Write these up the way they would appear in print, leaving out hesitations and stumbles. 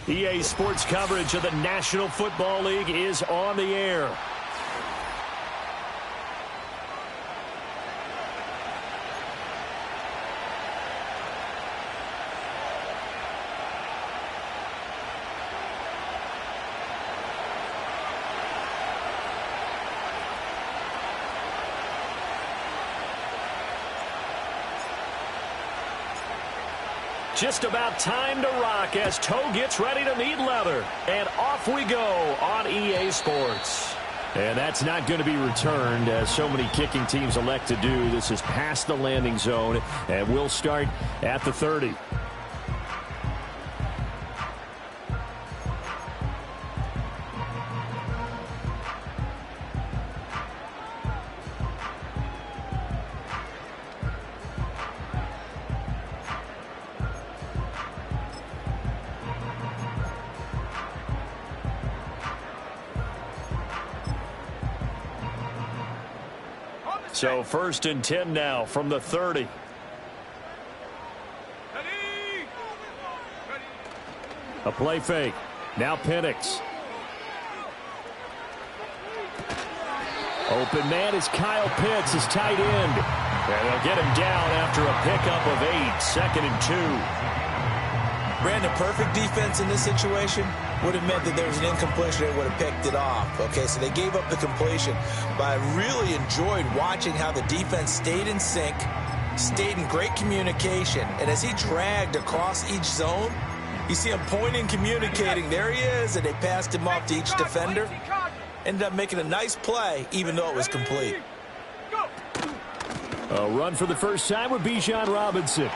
EA Sports coverage of the National Football League is on the air. Just about time to rock as Toe gets ready to meet leather. And off we go on EA Sports. And that's not going to be returned, as so many kicking teams elect to do. This is past the landing zone, and we'll start at the 30. So 1st and 10 now from the 30. A play fake. Now Penix. Open man is Kyle Pitts, his tight end. And they'll get him down after a pickup of 8. 2nd and 2. Brandon, perfect defense in this situation would have meant that there was an incompletion. They would have picked it off. Okay, so they gave up the completion. But I really enjoyed watching how the defense stayed in sync, stayed in great communication. And as he dragged across each zone, you see him pointing, communicating. There he is, and they passed him off to each defender. Ended up making a nice play, even though it was complete. A run for the first time with Bijan Robinson.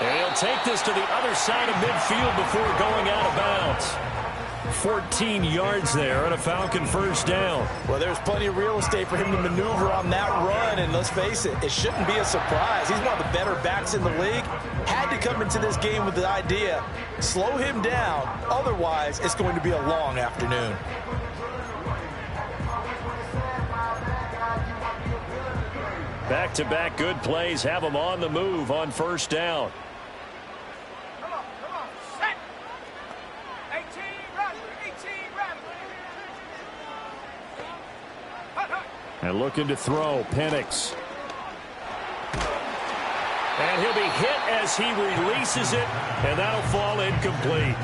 And he'll take this to the other side of midfield before going out of bounds. 14 yards there on a Falcon first down. Well, there's plenty of real estate for him to maneuver on that run, and let's face it, it shouldn't be a surprise. He's one of the better backs in the league. Had to come into this game with the idea, slow him down, otherwise it's going to be a long afternoon. Back-to-back good plays have him on the move on first down. And looking to throw, Penix. And he'll be hit as he releases it, and that'll fall incomplete.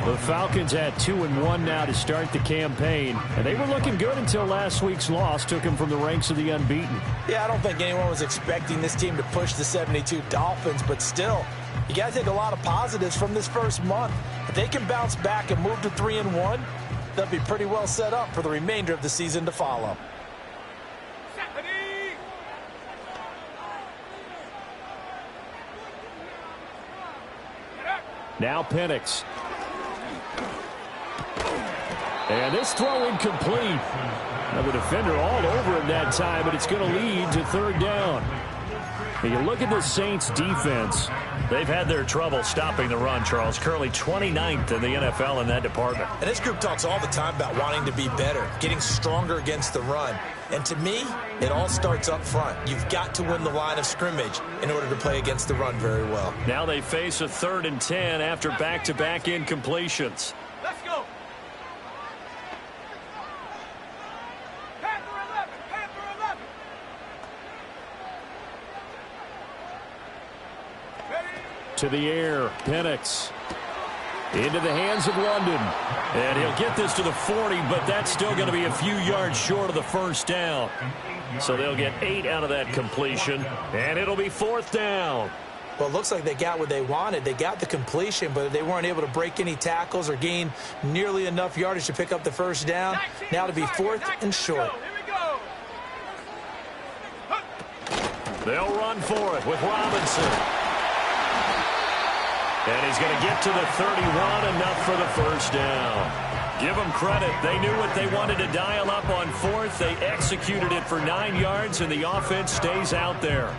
The Falcons at 2-1 now to start the campaign, and they were looking good until last week's loss took them from the ranks of the unbeaten. Yeah, I don't think anyone was expecting this team to push the 72 Dolphins, but still, you got to take a lot of positives from this first month. If they can bounce back and move to 3-1, they'll be pretty well set up for the remainder of the season to follow. Now Penix. And this throw incomplete. Now the defender all over him that time, but it's going to lead to third down. And you look at the Saints defense. They've had their trouble stopping the run, Charles. Currently 29th in the NFL in that department. And this group talks all the time about wanting to be better, getting stronger against the run. And to me, it all starts up front. You've got to win the line of scrimmage in order to play against the run very well. Now they face a 3rd and 10 after back-to-back incompletions. Let's go. To the air, Penix. Into the hands of London. And he'll get this to the 40, but that's still going to be a few yards short of the first down. So they'll get 8 out of that completion, and it'll be 4th down. Well, it looks like they got what they wanted. They got the completion, but they weren't able to break any tackles or gain nearly enough yardage to pick up the first down. Now to be 4th and short. They'll run for it with Robinson. And he's going to get to the 31, enough for the first down. Give them credit. They knew what they wanted to dial up on 4th. They executed it for 9 yards, and the offense stays out there.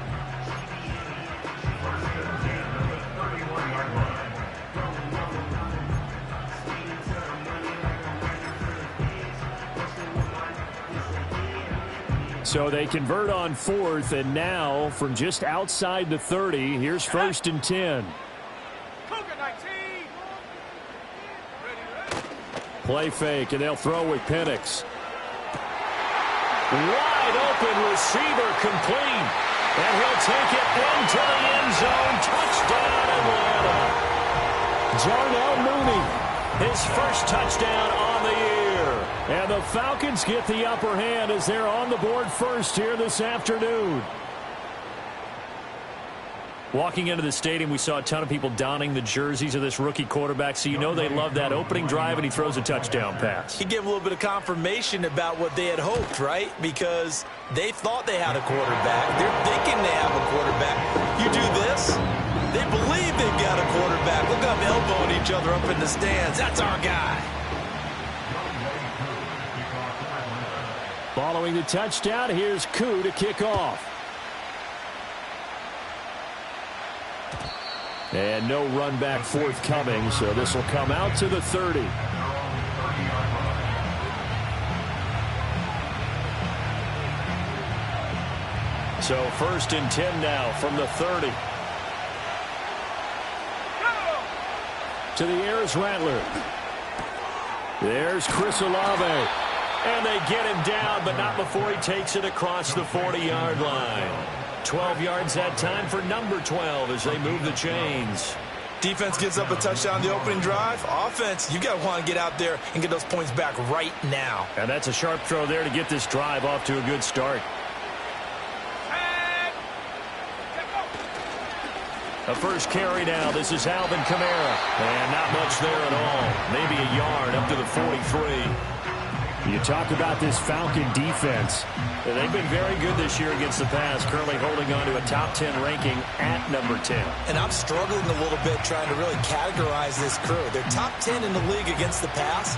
So they convert on 4th, and now from just outside the 30, here's 1st and 10. Play fake, and they'll throw with Penix. Wide open receiver complete. And he'll take it into the end zone. Touchdown, Atlanta. Darnell Mooney, his first touchdown on the year. And the Falcons get the upper hand as they're on the board first here this afternoon. Walking into the stadium, we saw a ton of people donning the jerseys of this rookie quarterback, so you know they love that opening drive, and he throws a touchdown pass. He gave a little bit of confirmation about what they had hoped, right? Because they thought they had a quarterback. They're thinking they have a quarterback. You do this, they believe they've got a quarterback. Look up, elbowing each other up in the stands. That's our guy. Following the touchdown, here's Koo to kick off. And no run back forthcoming, so this will come out to the 30. So 1st and 10 now from the 30. To the air is Rattler. There's Chris Olave. And they get him down, but not before he takes it across the 40-yard line. 12 yards that time for number 12 as they move the chains. Defense gives up a touchdown on the opening drive. Offense, you got to want to get out there and get those points back right now. And that's a sharp throw there to get this drive off to a good start. A first carry now. This is Alvin Kamara. And not much there at all. Maybe a yard up to the 43. You talk about this Falcon defense. They've been very good this year against the pass, currently holding on to a top 10 ranking at number 10. And I'm struggling a little bit trying to really categorize this crew. They're top 10 in the league against the pass,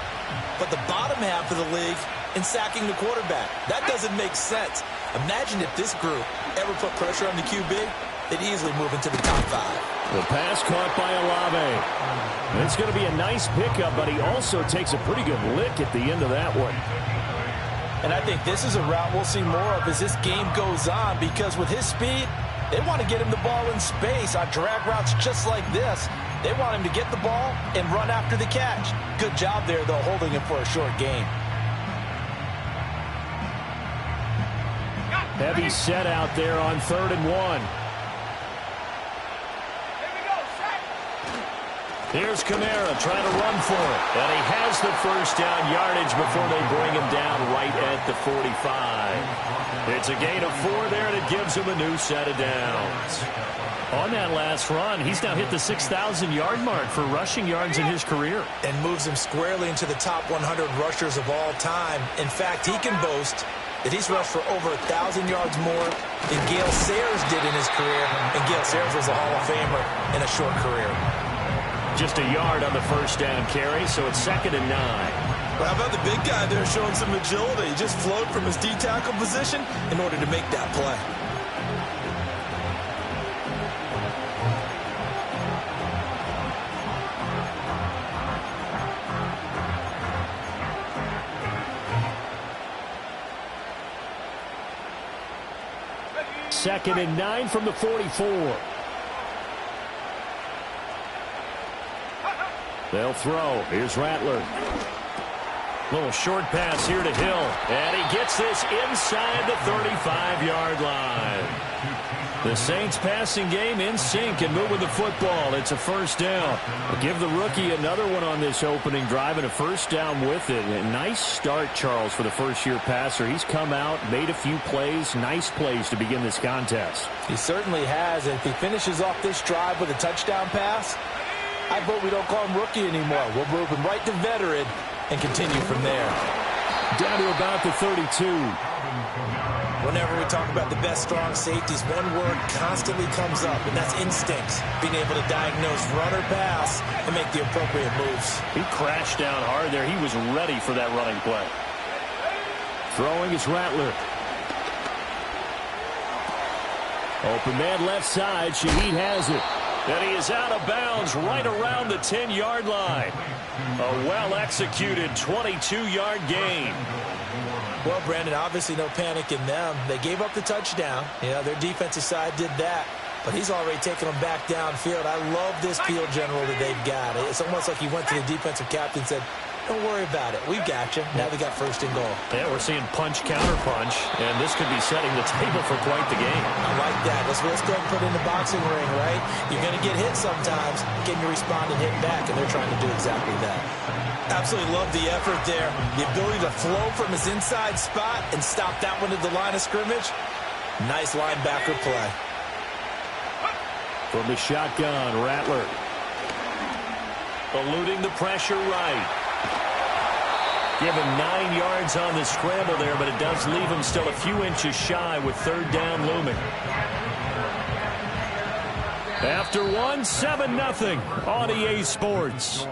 but the bottom half of the league in sacking the quarterback. That doesn't make sense. Imagine if this group ever put pressure on the QB, they'd easily move into the top 5. The pass caught by Olave. It's going to be a nice pickup, but he also takes a pretty good lick at the end of that one. And I think this is a route we'll see more of as this game goes on, because with his speed, they want to get him the ball in space on drag routes just like this. They want him to get the ball and run after the catch. Good job there, though, holding him for a short gain. Heavy set out there on 3rd and 1. Here's Kamara trying to run for it. And he has the first down yardage before they bring him down right at the 45. It's a gain of 4 there, and it gives him a new set of downs. On that last run, he's now hit the 6,000-yard mark for rushing yards in his career. And moves him squarely into the top 100 rushers of all time. In fact, he can boast that he's rushed for over 1,000 yards more than Gale Sayers did in his career. And Gale Sayers was a Hall of Famer in a short career. Just a yard on the first down carry, so it's 2nd and 9. Well, how about the big guy there showing some agility? He just flowed from his D-tackle position in order to make that play. Second and 9 from the 44. They'll throw. Here's Rattler. Little short pass here to Hill. And he gets this inside the 35-yard line. The Saints passing game in sync and moving the football. It's a first down. We'll give the rookie another one on this opening drive and a first down with it. A nice start, Charles, for the first-year passer. He's come out, made a few plays, nice plays to begin this contest. He certainly has. And if he finishes off this drive with a touchdown pass, I vote we don't call him rookie anymore. We'll move him right to veteran and continue from there. Down to about the 32. Whenever we talk about the best strong safeties, one word constantly comes up, and that's instincts. Being able to diagnose run or pass and make the appropriate moves. He crashed down hard there. He was ready for that running play. Throwing is Rattler. Open man left side. Shaheed has it. And he is out of bounds right around the 10-yard line. A well-executed 22-yard gain. Well, Brandon, obviously no panic in them. They gave up the touchdown. You know, their defensive side did that. But he's already taken them back downfield. I love this field general that they've got. It's almost like he went to the defensive captain and said, Don't worry about it. We've got you. Now we got first and goal. Yeah, we're seeing punch, counter punch, and this could be setting the table for quite the game. I like that. Let's go ahead and put it in the boxing ring, right? You're going to get hit sometimes. Can you respond and hit back? And they're trying to do exactly that. Absolutely love the effort there. The ability to flow from his inside spot and stop that one at the line of scrimmage. Nice linebacker play. From the shotgun, Rattler. Eluding the pressure right. Given 9 yards on the scramble there, but it does leave him still a few inches shy with third down looming. After 7-0 on EA Sports.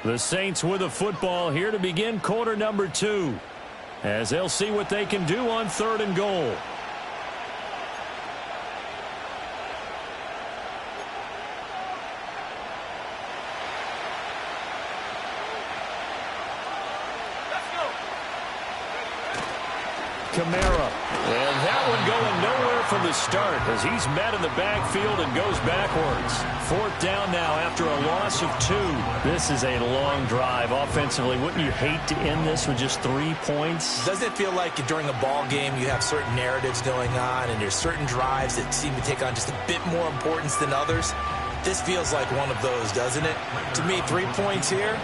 The Saints with the football here to begin quarter number 2, as they'll see what they can do on third and goal. Kamara. And that one going nowhere from the start as he's met in the backfield and goes backwards. Fourth down now after a loss of 2. This is a long drive offensively. Wouldn't you hate to end this with just 3 points? Doesn't it feel like during a ball game you have certain narratives going on and there's certain drives that seem to take on just a bit more importance than others? This feels like one of those, doesn't it? To me, 3 points here,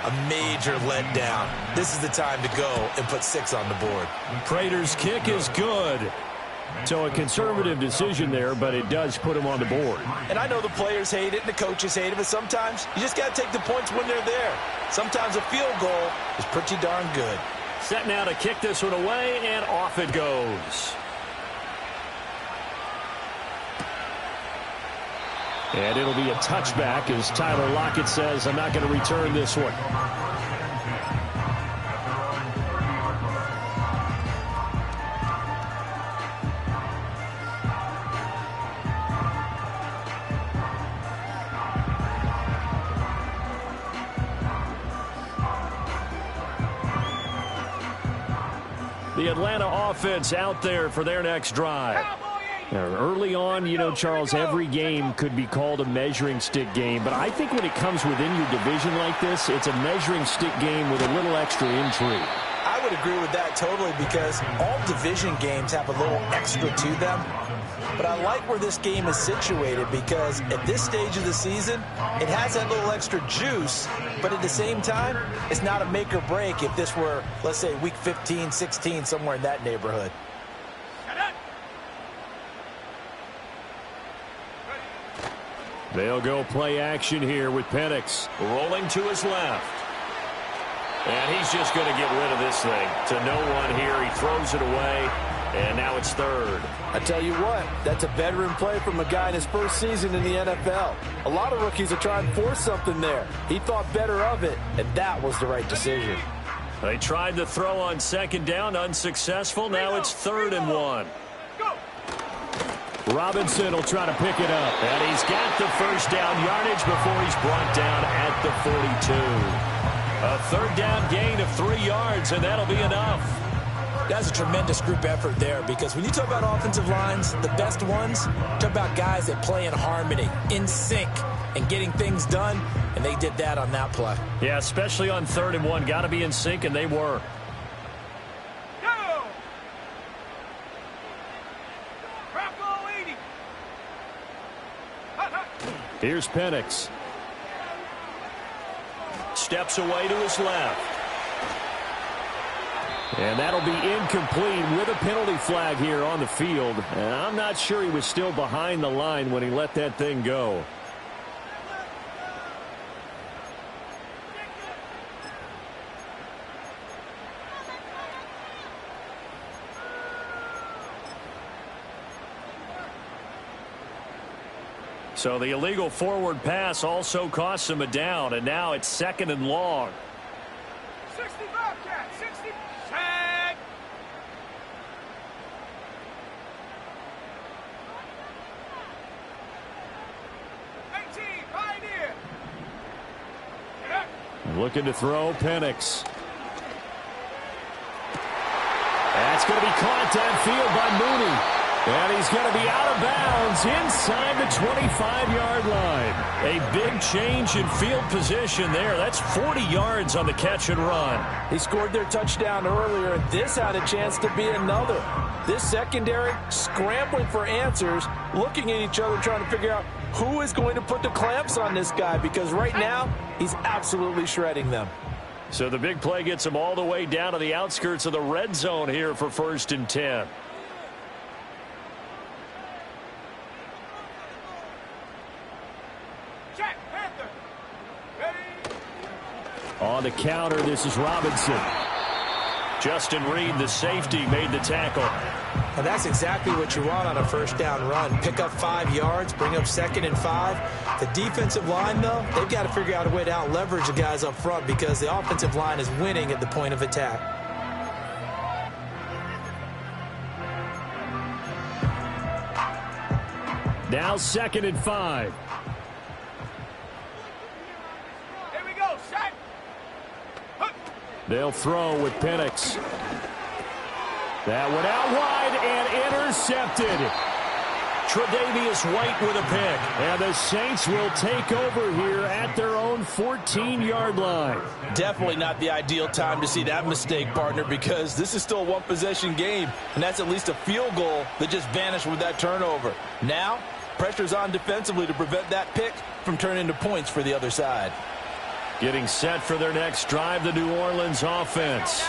a major letdown. This is the time to go and put 6 on the board. Prater's kick is good. So a conservative decision there, but it does put him on the board. And I know the players hate it and the coaches hate it, but sometimes you just got to take the points when they're there. Sometimes a field goal is pretty darn good. Set now to kick this one away, and off it goes. And it'll be a touchback as Tyler Lockett says, I'm not going to return this one. The Atlanta offense out there for their next drive. Early on, you know, Charles, every game could be called a measuring stick game, but I think when it comes within your division like this, it's a measuring stick game with a little extra intrigue. I would agree with that totally because all division games have a little extra to them. But I like where this game is situated because at this stage of the season, it has that little extra juice, but at the same time, it's not a make or break if this were, let's say, week 15, 16, somewhere in that neighborhood. They'll go play action here with Penix rolling to his left. And he's just going to get rid of this thing to no one here. He throws it away, and now it's third. I tell you what, that's a veteran play from a guy in his first season in the NFL. A lot of rookies are trying to force something there. He thought better of it, and that was the right decision. They tried to throw on second down, unsuccessful. Now it's 3rd and 1. Robinson will try to pick it up. And he's got the first down yardage before he's brought down at the 42. A 3rd down gain of 3 yards, and that'll be enough. That's a tremendous group effort there because when you talk about offensive lines, the best ones, talk about guys that play in harmony, in sync, and getting things done, and they did that on that play. Yeah, especially on 3rd and 1. Got to be in sync, and they were. Here's Penix. Steps away to his left. And that'll be incomplete with a penalty flag here on the field. And I'm not sure he was still behind the line when he let that thing go. So the illegal forward pass also costs him a down, and now it's 2nd and long. 65, Cat, 60, tag. 18, Pioneer. Looking to throw, Penix. That's going to be caught downfield by Mooney. And he's going to be out of bounds inside the 25-yard line. A big change in field position there. That's 40 yards on the catch and run. He scored their touchdown earlier, and this had a chance to be another. This secondary scrambling for answers, looking at each other, trying to figure out who is going to put the clamps on this guy, because right now he's absolutely shredding them. So the big play gets him all the way down to the outskirts of the red zone here for 1st and 10. Check, Panther. Ready? On the counter, this is Robinson. Justin Reed, the safety, made the tackle. And that's exactly what you want on a first down run. Pick up 5 yards, bring up 2nd and 5. The defensive line, though, they've got to figure out a way to out-leverage the guys up front because the offensive line is winning at the point of attack. Now 2nd and 5. Here we go, set. They'll throw with Penix. That went out wide and intercepted. Tre'Davious White with a pick. And the Saints will take over here at their own 14-yard line. Definitely not the ideal time to see that mistake, partner, because this is still a one-possession game, and that's at least a field goal that just vanished with that turnover. Now, pressure's on defensively to prevent that pick from turning into points for the other side. Getting set for their next drive, the New Orleans offense.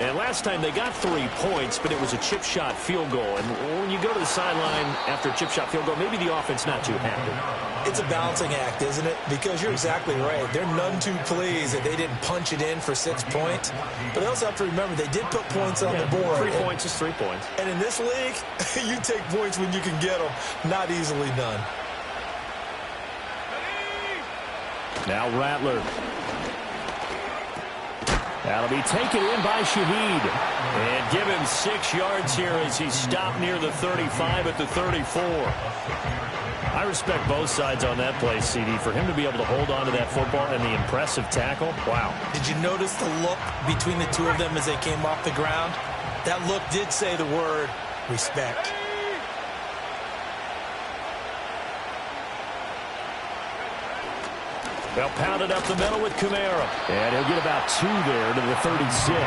And last time they got 3 points, but it was a chip shot field goal. And when you go to the sideline after a chip shot field goal, maybe the offense not too happy. It's a balancing act, isn't it? Because you're exactly right. They're none too pleased that they didn't punch it in for 6 points. But they also have to remember they did put points on the board. 3 points is 3 points. And in this league, you take points when you can get them. Not easily done. Now Rattler. That'll be taken in by Shaheed. And give him 6 yards here as he's stopped near the 35 at the 34. I respect both sides on that play, CD. For him to be able to hold on to that football and the impressive tackle, wow. Did you notice the look between the two of them as they came off the ground? That look did say the word respect. They'll pound it up the middle with Kamara. And he'll get about 2 there to the 36.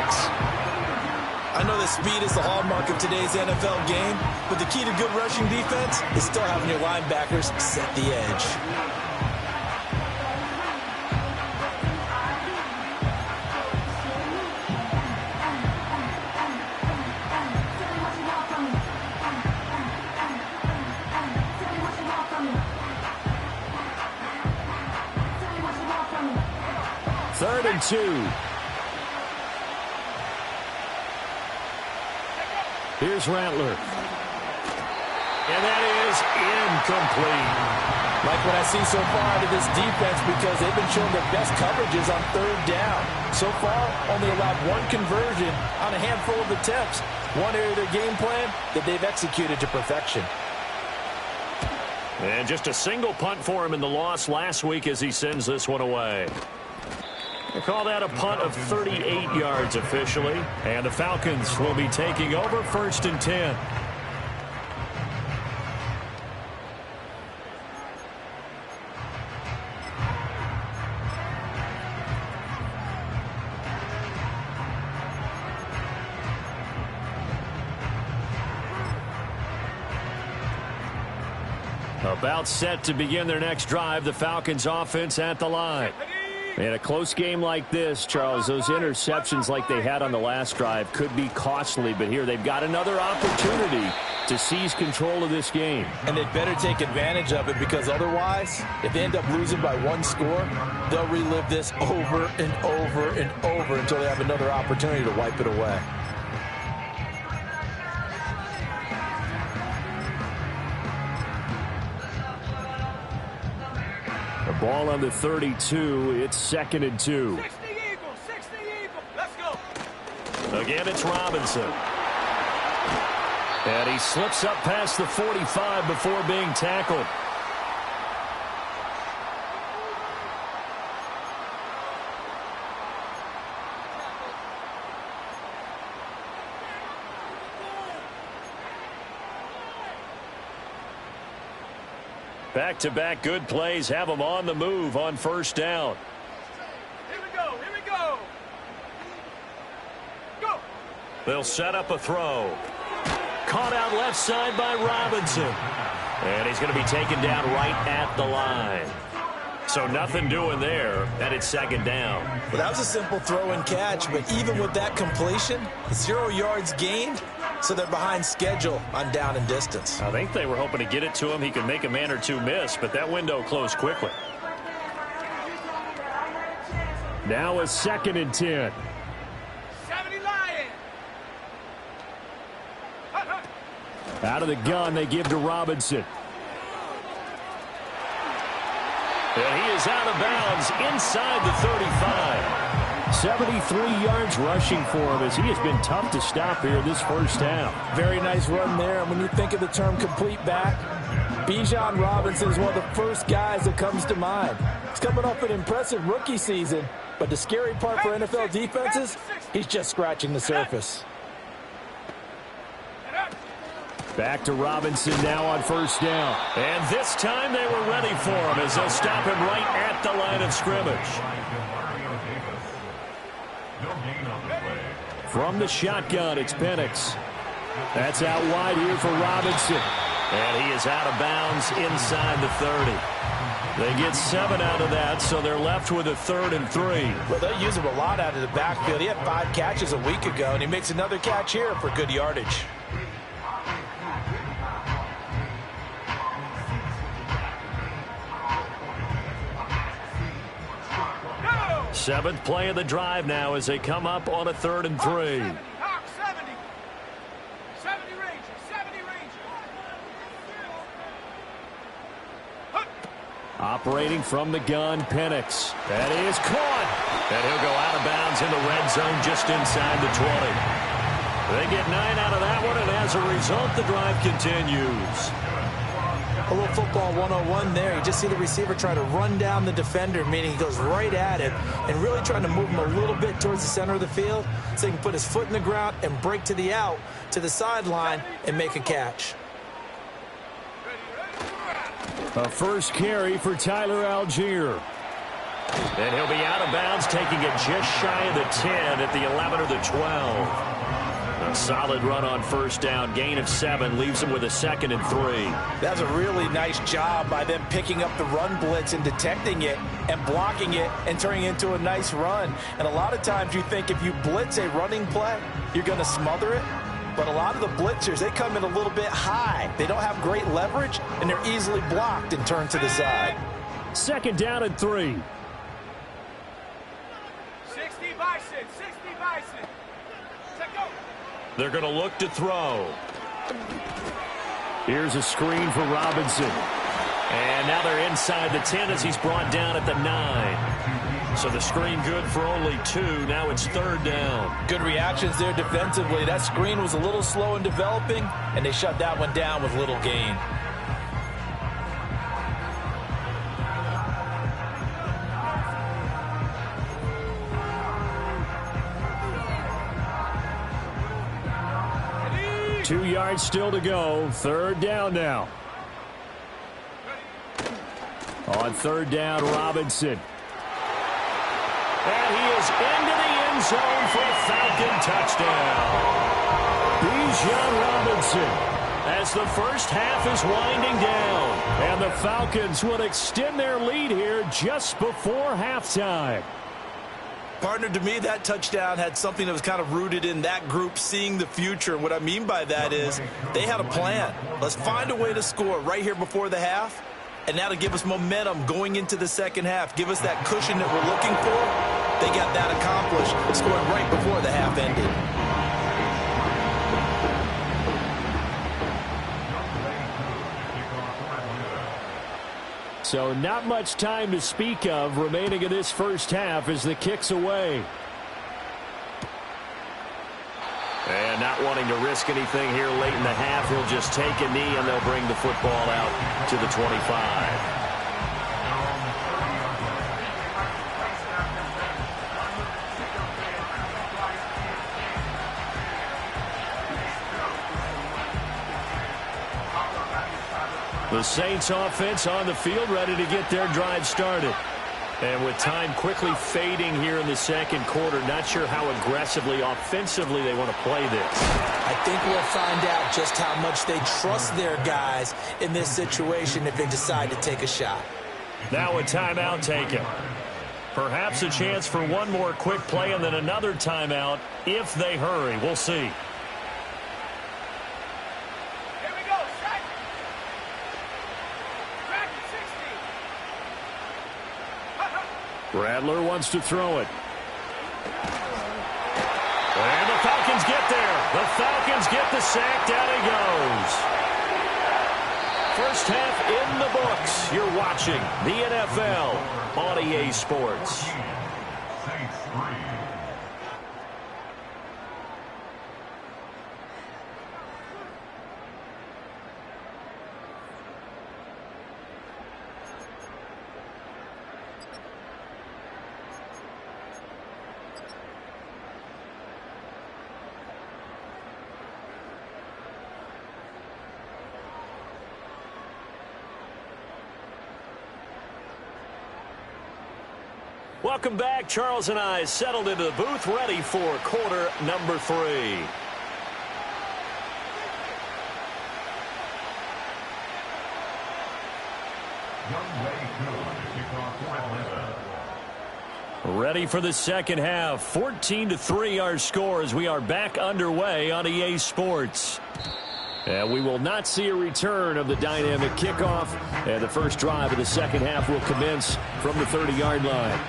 I know that speed is the hallmark of today's NFL game, but the key to good rushing defense is still having your linebackers set the edge. Third and 2. Here's Rattler. And that is incomplete. Like what I see so far out of this defense, because they've been showing their best coverages on 3rd down. So far, only allowed 1 conversion on a handful of attempts. One area of their game plan that they've executed to perfection. And just a single punt for him in the loss last week as he sends this one away. They call that a punt of 38 yards officially. And the Falcons will be taking over 1st and 10. About set to begin their next drive, the Falcons offense at the line. In a close game like this, Charles, those interceptions like they had on the last drive could be costly, but here they've got another opportunity to seize control of this game. And they'd better take advantage of it, because otherwise, if they end up losing by 1 score, they'll relive this over and over and over until they have another opportunity to wipe it away. The ball on the 32. It's 2nd and 2. 60 Eagles, 60 Eagles. Let's go. Again, it's Robinson. And he slips up past the 45 before being tackled. Back-to-back good plays have them on the move on first down. Here we go. Here we go. Go. They'll set up a throw. Caught out left side by Robinson. And he's going to be taken down right at the line. So nothing doing there, and it's second down. Well, that was a simple throw and catch, but even with that completion, 0 yards gained, so they're behind schedule on down and distance. I think they were hoping to get it to him. He could make a man or two miss, but that window closed quickly. Now a 2nd and 10. 70 Lion. Out of the gun, they give to Robinson. And he is out of bounds inside the 35. 73 yards rushing for him as he has been tough to stop here this first half. Very nice run there. And when you think of the term complete back, Bijan Robinson is one of the first guys that comes to mind. He's coming off an impressive rookie season, but the scary part for NFL defenses, he's just scratching the surface. Back to Robinson now on first down. And this time they were ready for him as they'll stop him right at the line of scrimmage. From the shotgun, it's Penix. That's out wide here for Robinson. And he is out of bounds inside the 30. They get 7 out of that, so they're left with a 3rd and 3. Well, they use him a lot out of the backfield. He had 5 catches a week ago, and he makes another catch here for good yardage. 7th play of the drive now as they come up on a 3rd and 3. 70 Rangers. 70 Rangers. Operating from the gun, Penix. That is caught. And he'll go out of bounds in the red zone just inside the 20. They get 9 out of that one, and as a result, the drive continues. A little football 101 there. You just see the receiver try to run down the defender, meaning he goes right at it, and really trying to move him a little bit towards the center of the field so he can put his foot in the ground and break to the out, to the sideline, and make a catch. A first carry for Tyler Algier. And he'll be out of bounds, taking it just shy of the 10 at the 11 or the 12. A solid run on first down. Gain of 7 leaves him with a 2nd and 3. That's a really nice job by them picking up the run blitz and detecting it and blocking it and turning it into a nice run. And a lot of times you think if you blitz a running play, you're going to smother it. But a lot of the blitzers, they come in a little bit high. They don't have great leverage, and they're easily blocked and turned to the side. 2nd down and 3. 60 Bison. 60 Bison. Check go. They're going to look to throw. Here's a screen for Robinson. And now they're inside the 10 as he's brought down at the 9. So the screen good for only 2. Now it's 3rd down. Good reactions there defensively. That screen was a little slow in developing, and they shut that one down with little gain. Ready. 2 yards still to go. 3rd down now. On 3rd down, Robinson. And he is into the end zone for a Falcon touchdown. Bijan Robinson, as the first half is winding down. And the Falcons would extend their lead here just before halftime. Partner, to me, that touchdown had something that was kind of rooted in that group seeing the future. And what I mean by that is they had a plan. Let's find a way to score right here before the half. And now to give us momentum going into the second half, give us that cushion that we're looking for. They got that accomplished, scoring right before the half ended. So not much time to speak of remaining in this first half as the kick's away. And not wanting to risk anything here late in the half, he'll just take a knee and they'll bring the football out to the 25. The Saints offense on the field, ready to get their drive started. And with time quickly fading here in the second quarter, not sure how aggressively, offensively they want to play this. I think we'll find out just how much they trust their guys in this situation if they decide to take a shot. Now a timeout taken. Perhaps a chance for one more quick play and then another timeout if they hurry. We'll see. Here we go, set. Track 60. Rattler wants to throw it. And the Falcons get there. The Falcons get the sack. Down he goes. First half in the books. You're watching the NFL on EA Sports. Welcome back. Charles and I settled into the booth, ready for quarter number 3. Ready for the second half. 14-3 our score as we are back underway on EA Sports. And we will not see a return of the dynamic kickoff. And the first drive of the second half will commence from the 30-yard line.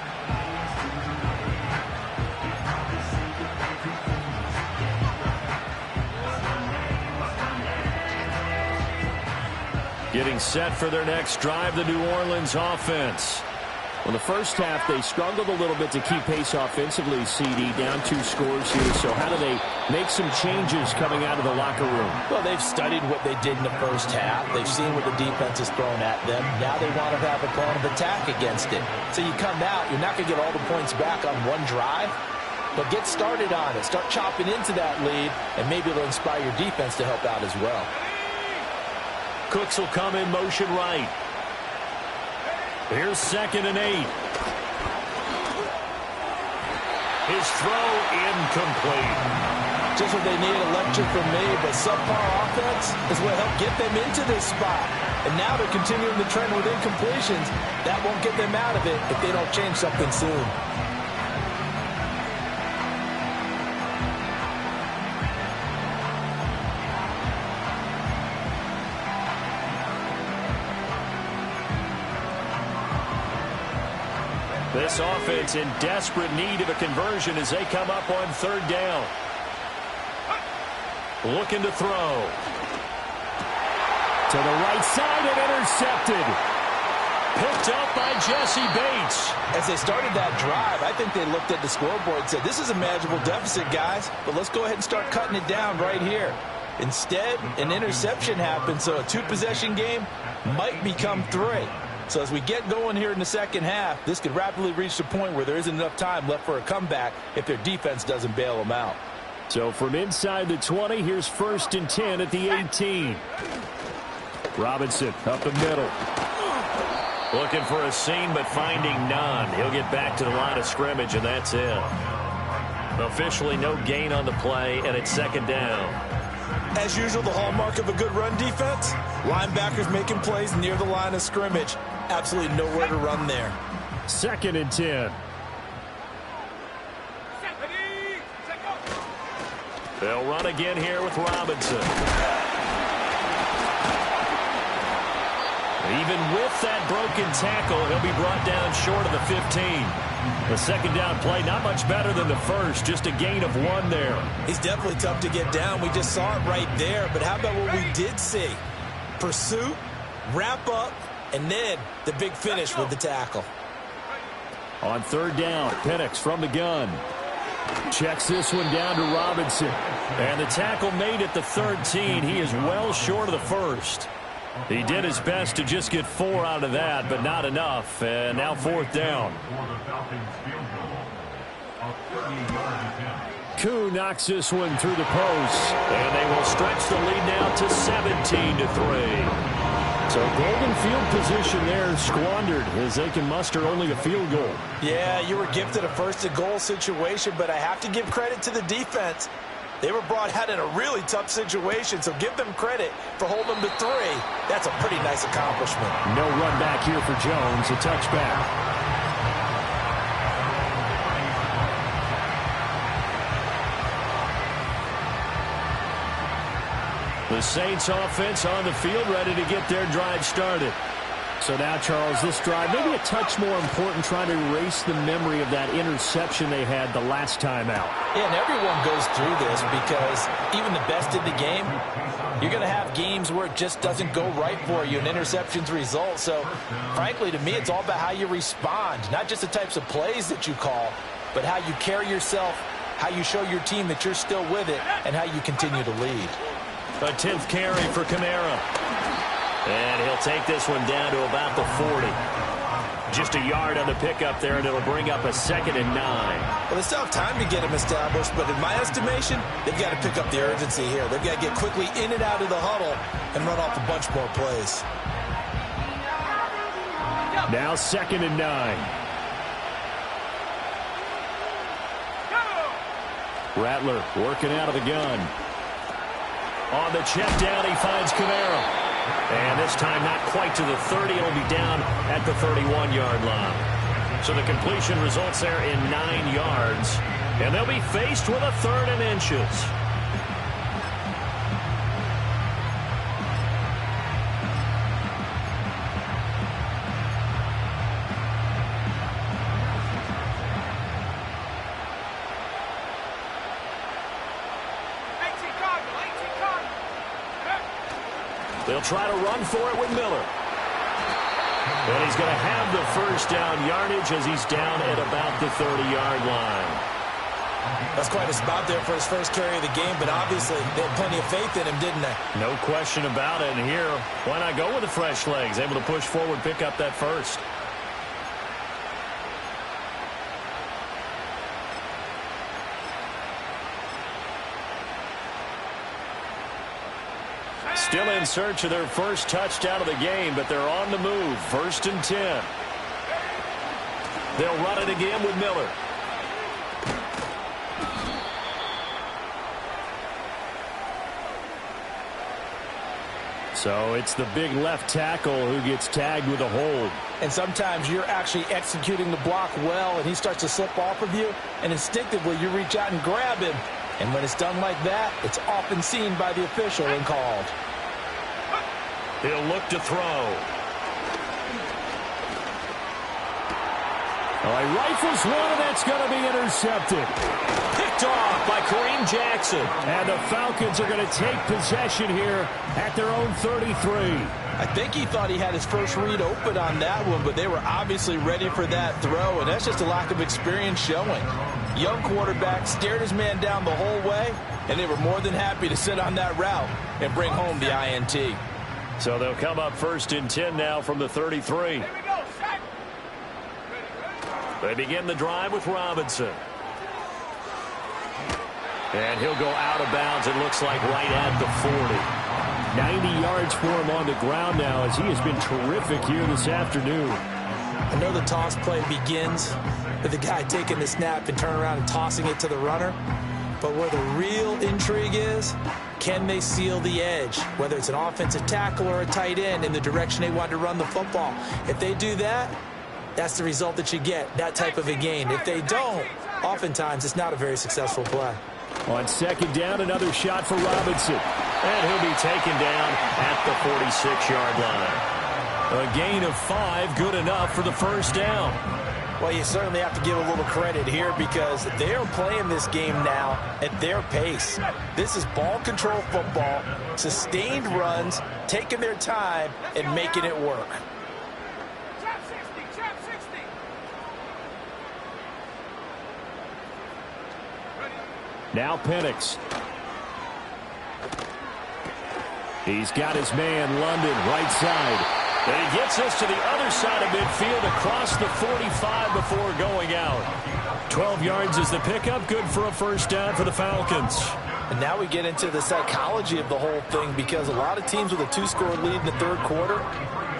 Getting set for their next drive, the New Orleans offense. Well, the first half, they struggled a little bit to keep pace offensively, CD, down 2 scores here. So how do they make some changes coming out of the locker room? Well, they've studied what they did in the first half. They've seen what the defense has thrown at them. Now they want to have a plan of attack against it. So you come out, you're not going to get all the points back on one drive, but get started on it. Start chopping into that lead, and maybe it'll inspire your defense to help out as well. Cooks will come in motion right. Here's 2nd and 8. His throw incomplete. Just what they need, a lecture from me, but subpar offense is what helped get them into this spot. And now they're continuing the trend with incompletions. That won't get them out of it if they don't change something soon. This offense in desperate need of a conversion as they come up on 3rd down. Looking to throw. To the right side and intercepted. Picked up by Jesse Bates. As they started that drive, I think they looked at the scoreboard and said, this is a manageable deficit, guys, but let's go ahead and start cutting it down right here. Instead, an interception happened, so a 2-possession game might become 3. So as we get going here in the second half, this could rapidly reach the point where there isn't enough time left for a comeback if their defense doesn't bail them out. So from inside the 20, here's 1st and 10 at the 18. Robinson up the middle. Looking for a seam, but finding none. He'll get back to the line of scrimmage, and that's it. Officially no gain on the play, and it's 2nd down. As usual, the hallmark of a good run defense, linebackers making plays near the line of scrimmage. Absolutely nowhere to run there. 2nd and 10. They'll run again here with Robinson. Even with that broken tackle, he'll be brought down short of the 15. The 2nd down play, not much better than the first, just a gain of 1 there. He's definitely tough to get down. We just saw it right there. But how about what we did see? Pursuit, wrap up, and then the big finish with the tackle. On 3rd down, Penix from the gun. Checks this one down to Robinson. And the tackle made at the 13. He is well short of the first. He did his best to just get 4 out of that, but not enough. And now 4th down. Koo knocks this one through the post. And they will stretch the lead now to 17-3. 3 So golden field position there squandered as they can muster only a field goal. Yeah, you were gifted a first-and-goal situation, but I have to give credit to the defense. They were brought out in a really tough situation, so give them credit for holding them to 3. That's a pretty nice accomplishment. No run back here for Jones, a touchback. The Saints offense on the field, ready to get their drive started. So now, Charles, this drive maybe a touch more important, trying to erase the memory of that interception they had the last time out. Yeah, and everyone goes through this because even the best in the game, you're going to have games where it just doesn't go right for you, and interceptions result. So, frankly, to me, it's all about how you respond, not just the types of plays that you call, but how you carry yourself, how you show your team that you're still with it, and how you continue to lead. A 10th carry for Kamara. And he'll take this one down to about the 40. Just a yard on the pickup there, and it'll bring up a 2nd and 9. Well, they still have time to get him established, but in my estimation, they've got to pick up the urgency here. They've got to get quickly in and out of the huddle and run off a bunch more plays. Now 2nd and 9. Rattler working out of the gun. On the check down, he finds Kamara. And this time not quite to the 30. It'll be down at the 31-yard line. So the completion results there in 9 yards. And they'll be faced with a 3rd and inches. They'll try to run for it with Miller. And he's going to have the first down yardage as he's down at about the 30-yard line. That's quite a spot there for his first carry of the game, but obviously they had plenty of faith in him, didn't they? No question about it. And here, why not go with the fresh legs? Able to push forward, pick up that first. Still in search of their first touchdown of the game, but they're on the move. 1st and 10. They'll run it again with Miller. So it's the big left tackle who gets tagged with a hold. And sometimes you're actually executing the block well, and he starts to slip off of you, and instinctively you reach out and grab him. And when it's done like that, it's often seen by the official and called. He'll look to throw. Oh, he rifles one, and that's going to be intercepted. Picked off by Kareem Jackson. And the Falcons are going to take possession here at their own 33. I think he thought he had his first read open on that one, but they were obviously ready for that throw, and that's just a lack of experience showing. Young quarterback stared his man down the whole way, and they were more than happy to sit on that route and bring home the INT. So they'll come up 1st and 10 now from the 33. They begin the drive with Robinson. And he'll go out of bounds, it looks like right at the 40. 90 yards for him on the ground now as he has been terrific here this afternoon. I know the toss play begins with the guy taking the snap and turning around and tossing it to the runner. But where the real intrigue is, can they seal the edge, whether it's an offensive tackle or a tight end in the direction they want to run the football? If they do that, that's the result that you get, that type of a gain. If they don't, oftentimes it's not a very successful play. On 2nd down, another shot for Robinson. And he'll be taken down at the 46-yard line. A gain of 5, good enough for the first down. Well, you certainly have to give a little credit here because they are playing this game now at their pace. This is ball control football, sustained runs, taking their time, and making it work. Trap 60, trap 60. Now Penix. He's got his man, London, right side. And he gets us to the other side of midfield across the 45 before going out. 12 yards is the pickup. Good for a first down for the Falcons. And now we get into the psychology of the whole thing, because a lot of teams with a 2-score lead in the third quarter,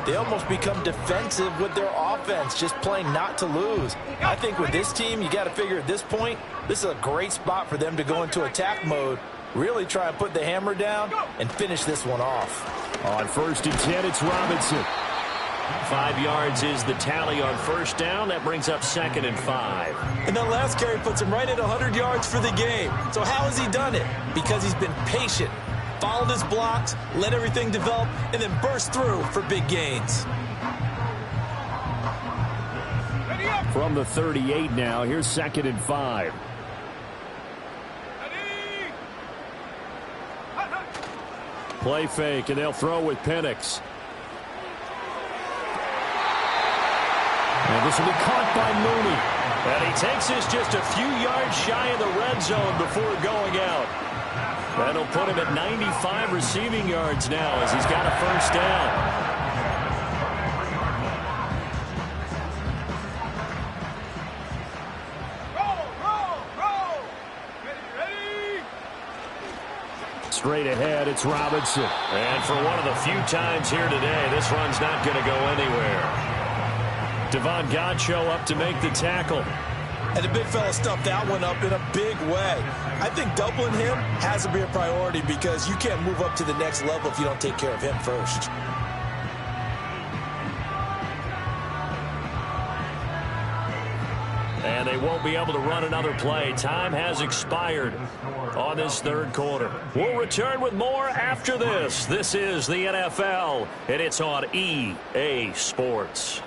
they almost become defensive with their offense, just playing not to lose. I think with this team, you got to figure at this point, this is a great spot for them to go into attack mode, really try and put the hammer down and finish this one off. On 1st and 10, it's Robinson. 5 yards is the tally on first down. That brings up 2nd and 5. And that last carry puts him right at 100 yards for the game. So how has he done it? Because he's been patient, followed his blocks, let everything develop, and then burst through for big gains. From the 38 now, here's 2nd and 5. Play fake, and they'll throw with Penix. And this will be caught by Mooney. And he takes this just a few yards shy of the red zone before going out. That'll put him at 95 receiving yards now as he's got a first down. Straight ahead, it's Robinson. And for one of the few times here today, this run's not going to go anywhere. Devon Godchaux up to make the tackle. And the big fella stuffed that one up in a big way. I think doubling him has to be a priority, because you can't move up to the next level if you don't take care of him first. And they won't be able to run another play. Time has expired on this third quarter. We'll return with more after this. This is the NFL, and it's on EA Sports.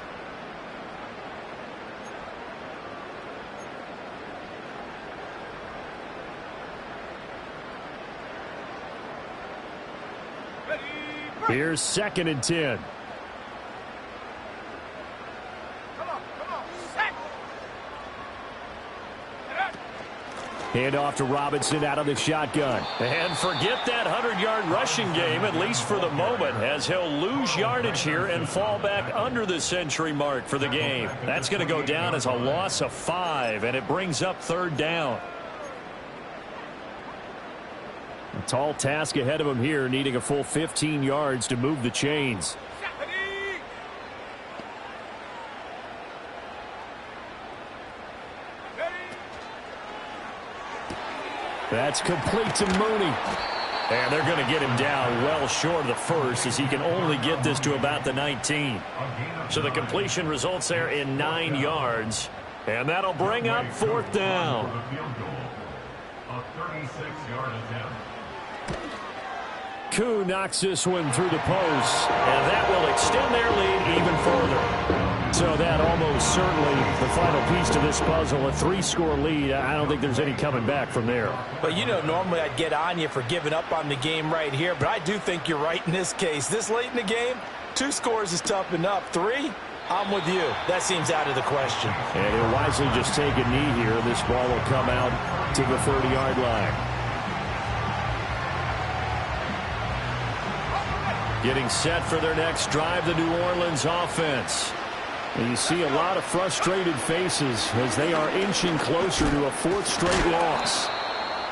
Here's 2nd and 10. Hand off to Robinson out of the shotgun. And forget that 100-yard rushing game, at least for the moment, as he'll lose yardage here and fall back under the century mark for the game. That's going to go down as a loss of 5, and it brings up 3rd down. A tall task ahead of him here, needing a full 15 yards to move the chains. That's complete to Mooney. And they're going to get him down well short of the first, as he can only get this to about the 19. So the completion results there in 9 yards. And that'll bring up 4th down. Koo knocks this one through the post, and that will extend their lead even further. So that almost certainly the final piece to this puzzle, a 3-score lead. I don't think there's any coming back from there. But, you know, normally I'd get on you for giving up on the game right here, but I do think you're right in this case. This late in the game, 2 scores is tough enough. 3, I'm with you. That seems out of the question. And he'll wisely just take a knee here. This ball will come out to the 30-yard line. Getting set for their next drive, the New Orleans offense. And you see a lot of frustrated faces as they are inching closer to a 4th straight loss.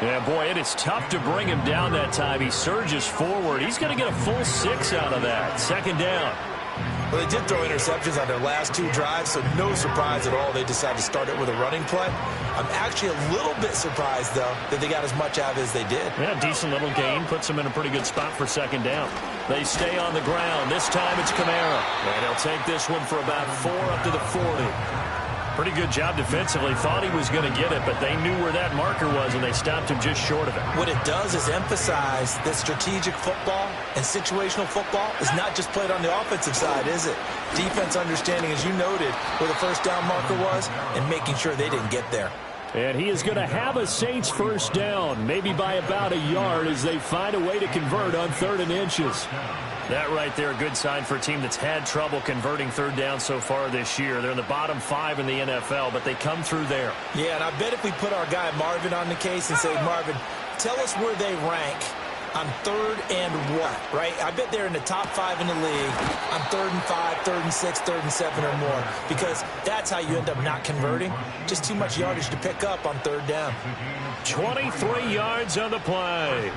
Yeah, boy, it is tough to bring him down that time. He surges forward. He's going to get a full 6 out of that. 2nd down. Well, they did throw interceptions on their last 2 drives, so no surprise at all they decided to start it with a running play. I'm actually a little bit surprised, though, that they got as much out of it as they did. Yeah, decent little gain. Puts them in a pretty good spot for 2nd down. They stay on the ground. This time it's Kamara. And he'll take this one for about 4 up to the 40. Pretty good job defensively. Thought he was going to get it, but they knew where that marker was, and they stopped him just short of it. What it does is emphasize that strategic football and situational football is not just played on the offensive side, is it? Defense understanding, as you noted, where the first down marker was and making sure they didn't get there. And he is going to have a Saints first down, maybe by about a yard, as they find a way to convert on 3rd and inches. That right there, a good sign for a team that's had trouble converting 3rd down so far this year. They're in the bottom 5 in the NFL, but they come through there. Yeah, and I bet if we put our guy Marvin on the case and say, Marvin, tell us where they rank on 3rd and what, right? I bet they're in the top 5 in the league on 3rd and 5, 3rd and 6, 3rd and 7 or more, because that's how you end up not converting. Just too much yardage to pick up on 3rd down. 23 yards on the play.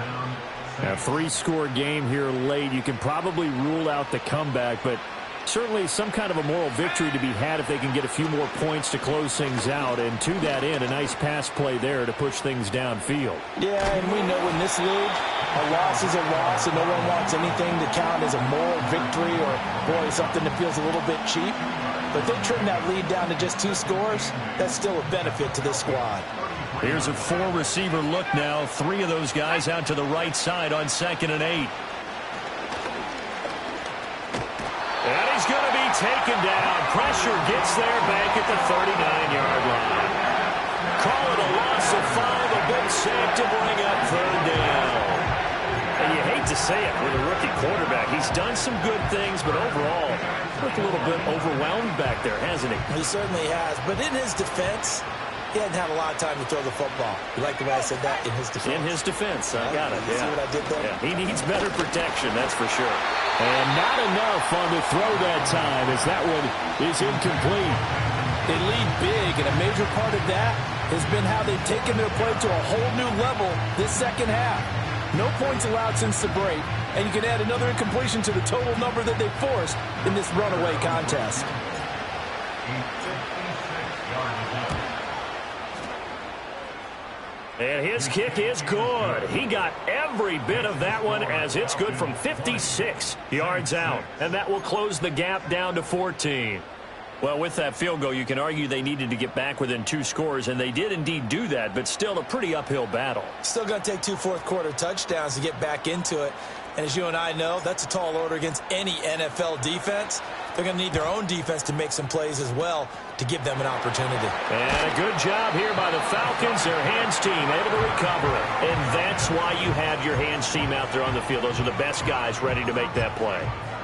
A 3-score game here late. You can probably rule out the comeback, but certainly some kind of a moral victory to be had if they can get a few more points to close things out. And to that end, a nice pass play there to push things downfield. Yeah, and we know in this league, a loss is a loss, and no one wants anything to count as a moral victory or, boy, something that feels a little bit cheap. But they trim that lead down to just 2 scores. That's still a benefit to this squad. Here's a 4-receiver look now. 3 of those guys out to the right side on 2nd and 8. And he's going to be taken down. Pressure gets there back at the 39-yard line. Call it a loss of 5. A good sack to bring up 3rd down. And you hate to say it with a rookie quarterback. He's done some good things, but overall, looked a little bit overwhelmed back there, hasn't he? He certainly has. But in his defense, he hadn't had a lot of time to throw the football. You like the way I said that? In his defense. In his defense. I got it. You see what I did there? Yeah, he needs better protection, that's for sure. And not enough on the throw that time as that one is incomplete. They lead big, and a major part of that has been how they've taken their play to a whole new level this second half. No points allowed since the break, and you can add another incompletion to the total number that they forced in this runaway contest. And his kick is good. He got every bit of that one as it's good from 56 yards out. And that will close the gap down to 14. Well, with that field goal, you can argue they needed to get back within 2 scores, and they did indeed do that, but still a pretty uphill battle. Still going to take 2 fourth-quarter touchdowns to get back into it. And as you and I know, that's a tall order against any NFL defense. They're going to need their own defense to make some plays as well to give them an opportunity. And a good job here by the Falcons. Their hands team able to recover it. And that's why you have your hands team out there on the field. Those are the best guys ready to make that play.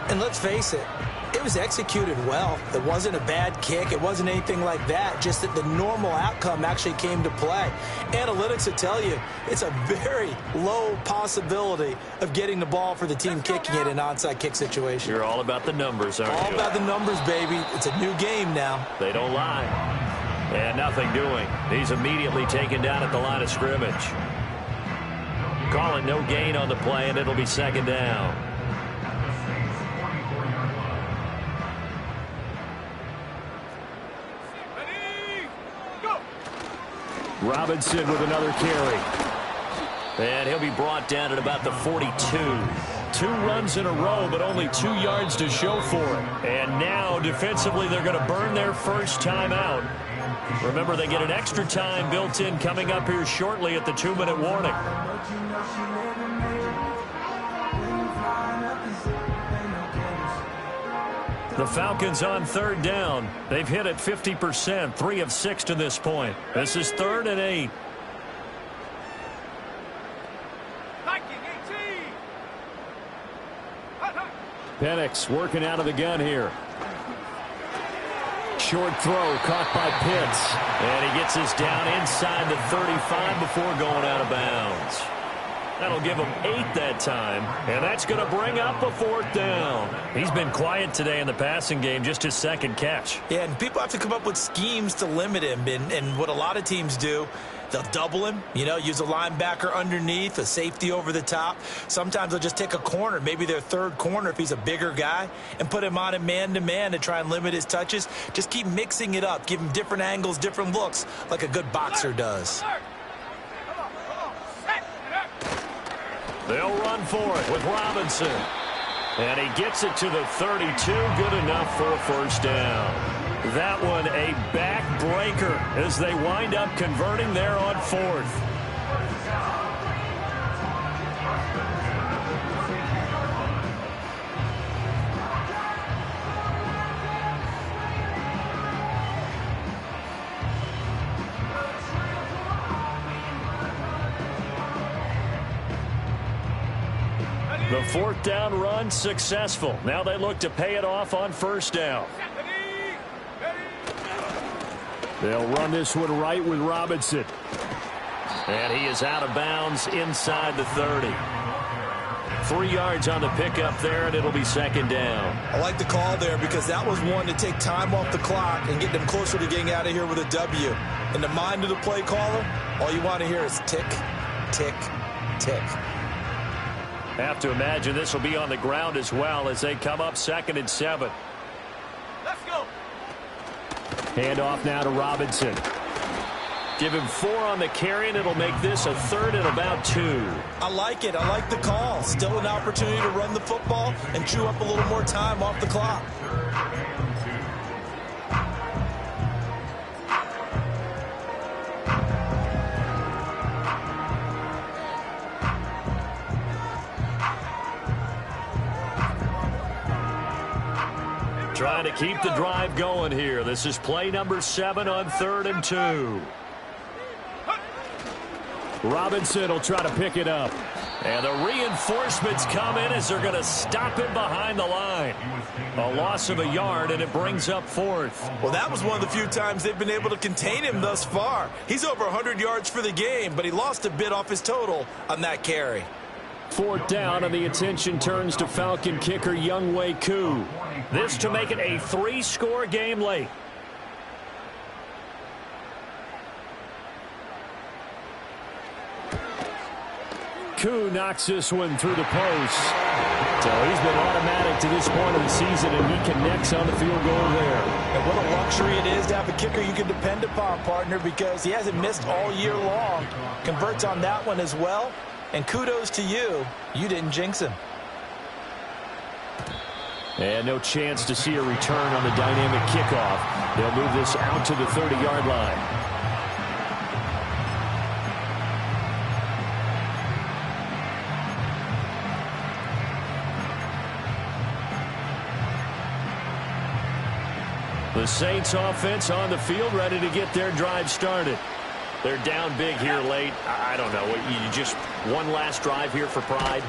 And let's face it, it was executed well. It wasn't a bad kick. It wasn't anything like that. Just that the normal outcome actually came to play. Analytics will tell you it's a very low possibility of getting the ball for the team kicking it in an onside kick situation. You're all about the numbers, aren't you? All about the numbers, baby. It's a new game now. They don't lie. And nothing doing. He's immediately taken down at the line of scrimmage. Call it no gain on the play, and it'll be 2nd down. Robinson with another carry. And he'll be brought down at about the 42. 2 runs in a row, but only 2 yards to show for it. And now, defensively, they're going to burn their first time out. Remember, they get an extra time built in coming up here shortly at the 2-minute warning. The Falcons on 3rd down. They've hit it 50%, 3 of 6 to this point. This is 3rd and 8. Penix working out of the gun here. Short throw caught by Pitts. And he gets us down inside the 35 before going out of bounds. That'll give him 8 that time, and that's going to bring up a 4th down. He's been quiet today in the passing game, just his 2nd catch. Yeah, and people have to come up with schemes to limit him, and what a lot of teams do, they'll double him, use a linebacker underneath, a safety over the top. Sometimes they'll just take a corner, maybe their 3rd corner if he's a bigger guy, and put him on him man-to-man to try and limit his touches. Just keep mixing it up, give him different angles, different looks, like a good boxer does. They'll run for it with Robinson. And he gets it to the 32. Good enough for a 1st down. That one a backbreaker as they wind up converting there on 4th. The 4th down run successful. Now they look to pay it off on 1st down. They'll run this one right with Robinson. And he is out of bounds inside the 30. 3 yards on the pickup there, and it'll be second down. I like the call there because that was one to take time off the clock and get them closer to getting out of here with a W. In the mind of the play caller, all you want to hear is tick, tick, tick. Have to imagine this will be on the ground as well as they come up 2nd and 7. Let's go. Handoff now to Robinson. Give him 4 on the carry, and it'll make this a 3rd and about 2. I like it. I like the call. Still an opportunity to run the football and chew up a little more time off the clock. Trying to keep the drive going here. This is play number 7 on 3rd and 2. Robinson will try to pick it up. And the reinforcements come in as they're going to stop him behind the line. A loss of a yard, and it brings up 4th. Well, that was one of the few times they've been able to contain him thus far. He's over 100 yards for the game, but he lost a bit off his total on that carry. 4th down, and the attention turns to Falcon kicker Younghoe Koo. This to make it a 3-score game late. Koo knocks this one through the post. So he's been automatic to this point of the season, and he connects on the field goal there. And what a luxury it is to have a kicker you can depend upon, partner, because he hasn't missed all year long. Converts on that one as well. And kudos to you. You didn't jinx him. And no chance to see a return on the dynamic kickoff. They'll move this out to the 30-yard line. The Saints offense on the field, ready to get their drive started. They're down big here late. I don't know. You just one last drive here for pride?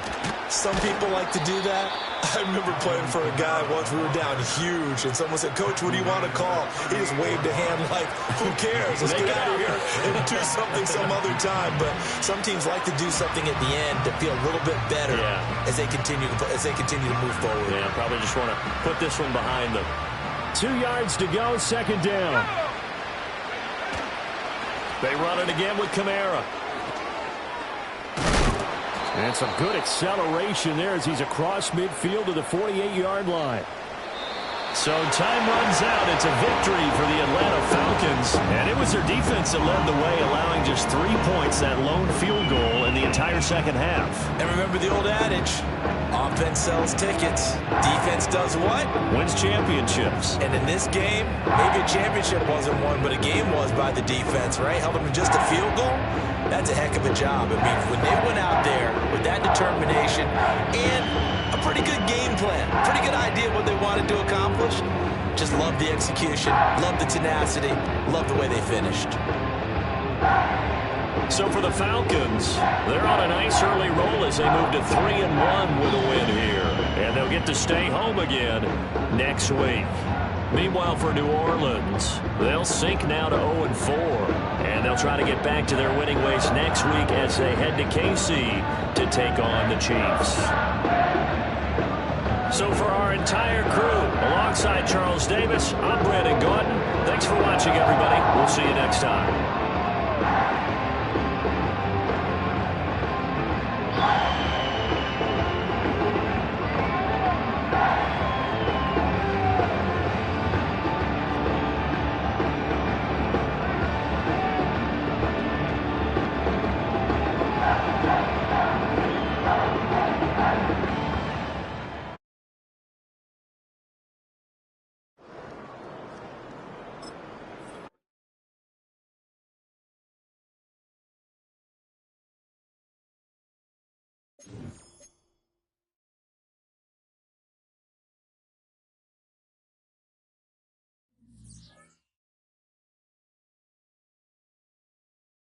Some people like to do that. I remember playing for a guy once. We were down huge, and someone said, "Coach, what do you want to call?" He just waved a hand like, "Who cares? Let's get out of here and do something some other time." But some teams like to do something at the end to feel a little bit better as they continue to move forward. Yeah, probably just want to put this one behind them. 2 yards to go, second down. They run it again with Kamara. And some good acceleration there as he's across midfield to the 48-yard line. So time runs out. It's a victory for the Atlanta Falcons. And it was their defense that led the way, allowing just 3 points, that lone field goal in the entire second half. And remember the old adage, offense sells tickets. Defense does what? Wins championships. And in this game, maybe a championship wasn't won, but a game was by the defense, right? Held them to just a field goal. That's a heck of a job. I mean, when they went out there with that determination and a pretty good game plan, pretty good idea what they wanted to accomplish, just love the execution, love the tenacity, love the way they finished. So for the Falcons, they're on a nice early roll as they move to 3-1 with a win here. And they'll get to stay home again next week. Meanwhile, for New Orleans, they'll sink now to 0-4. And they'll try to get back to their winning ways next week as they head to KC to take on the Chiefs. So for our entire crew, alongside Charles Davis, I'm Brandon Gaudin. Thanks for watching, everybody. We'll see you next time.